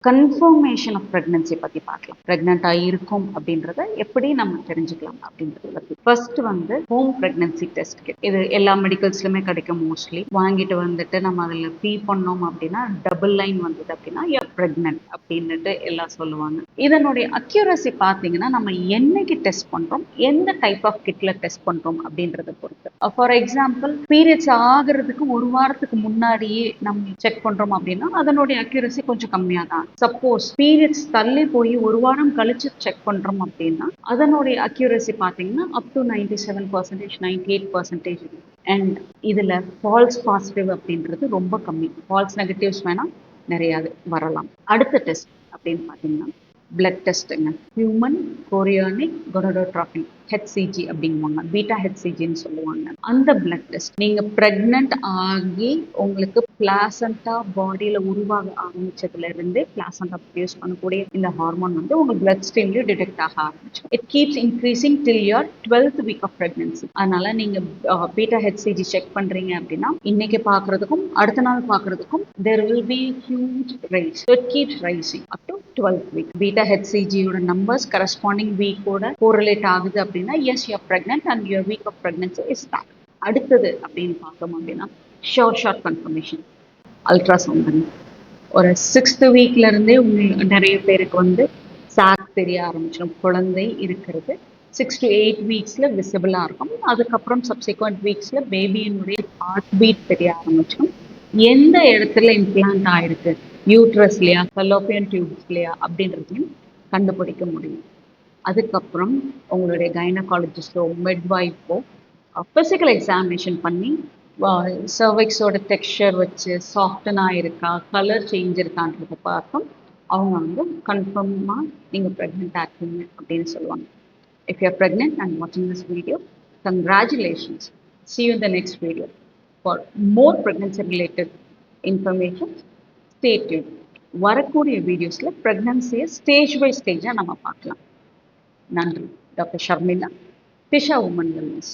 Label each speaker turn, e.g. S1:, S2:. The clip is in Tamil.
S1: கன்ஃபர்மேஷன் ஆஃப் பிரெக்னன்சி பத்தி பார்க்கலாம். பிரெக்னெண்டா இருக்கும் அப்படின்றத எப்படி நம்ம தெரிஞ்சுக்கலாம் அப்படின்றத பத்தி. ஃபர்ஸ்ட் வந்து ஹோம் பிரெக்னன்சி டெஸ்ட் கிட். இது எல்லா மெடிக்கல்ஸ்லயுமே கிடைக்கும் மோஸ்ட்லி. வாங்கிட்டு வந்துட்டு நம்ம அதில் ஃபீ பண்ணோம் அப்படின்னா டபுள் லைன் வந்தது அப்படின்னா யூ ஆர் பிரெக்னன்ட் அப்படின்னுட்டு எல்லாம் சொல்லுவாங்க. இதனுடைய அக்யூரசி பார்த்தீங்கன்னா நம்ம என்னைக்கு டெஸ்ட் பண்றோம், எந்த டைப் ஆஃப் கிட்ல டெஸ்ட் பண்றோம் அப்படின்றத பொறுத்து. ஃபார் எக்ஸாம்பிள் பீரியட்ஸ் ஆகிறதுக்கு ஒரு வாரத்துக்கு முன்னாடியே நம்ம செக் பண்றோம் அப்படின்னா அதனுடைய அக்யூரசி கொஞ்சம் கம்மியா தான். சப்போஸ் பீரியட்ஸ் தள்ளி போய் ஒரு வாரம் கழிச்சு செக் பண்றோம் அப்படின்னா அதனுடைய அக்யூரசி பார்த்தீங்கன்னா அப் டு 97%, 98%. அண்ட் இதுல ஃபால்ஸ் பாசிட்டிவ் அப்படின்றது ரொம்ப கம்மி. ஃபால்ஸ் நெகட்டிவ்ஸ் வேணா நிறைய வரலாம். அடுத்த டெஸ்ட் அப்படின்னு பார்த்தீங்கன்னா பிளட் டெஸ்ட்டுங்க. ஹியூமன் கோரியானிக் கொனடோட்ராபின் ஹெச்சிஜி அப்படிங்குவாங்க, பீட்டா ஹெச்சிஜின்னு சொல்லுவாங்க. அந்த பிளட் டெஸ்ட் நீங்க பிரெக்னன்ட் ஆகி உங்களுக்கு பிளாசண்டா பாடியில உருவாக ஆரம்பிச்சதுல இருந்தே பிளாசண்டா ப்ரொடியூஸ் பண்ணக்கூடிய இந்த ஹார்மோன் வந்து உங்க பிளட் ஸ்ட்ரீம்லயும் டிடெக்ட் ஆக ஆரம்பிச்சு. It keeps increasing till your 12th week of pregnancy. அதனால நீங்க பீட்டா ஹெச்சிஜி செக் பண்றீங்க அப்படின்னா இன்னைக்கு பாக்குறதுக்கும் அடுத்த நாள் பாக்குறதுக்கும் there will be huge rise. So it keeps rising up to 12th week. Beta HCG ஓட numbers corresponding week ஓட correlate ஆகுது அப்படின்னா yes you are pregnant and your week of pregnancy is start. அடுத்தது அப்படின்னு பார்த்தோம் அப்படின்னா ஷார்ட் கன்ஃபர்மேஷன் அல்ட்ராசவுண்ட். ஒரு 6th வீக்ல இருந்தே நிறைய பேருக்கு வந்து சாக் தெரிய ஆரம்பிச்சிடும். குழந்தை இருக்கிறது 6 to 8 வீக்ஸ்ல விசிபிளா இருக்கும். அதுக்கப்புறம் சப்சிக்வெண்ட் வீக்ஸ்ல பேபியினுடைய ஹார்ட் பீட் தெரிய ஆரம்பிச்சிடும். எந்த இடத்துல இம்ப்ளான்ட் ஆயிருக்கு, யூட்ரஸ்லையா ஃபெலோப்பியன் டியூப்ஸ்லையா அப்படின்றதையும் கண்டுபிடிக்க முடியும். அதுக்கப்புறம் உங்களுடைய கைனகாலஜிஸ்டோ மெட்வைஃபோ ஃபிசிக்கல் எக்ஸாமினேஷன் பண்ணி சர்விக்ஸோட டெக்ஸ்சர் வச்சு சாஃப்டனாக இருக்கா, கலர் சேஞ்ச் இருக்கான்றதை பார்த்தும் அவங்க வந்து கன்ஃபார்மாக நீங்கள் ப்ரெக்னென்ட் ஆக்கீங்க அப்படின்னு சொல்லுவாங்க. If you are pregnant and watching this video, congratulations. See you in the next video. For more pregnancy related information, stay tuned. வரக்கூடிய வீடியோஸில் ப்ரெக்னன்சியை ஸ்டேஜ் பை ஸ்டேஜாக நம்ம பார்க்கலாம். நன்றி. Doctor Sharmila, Disha woman wellness.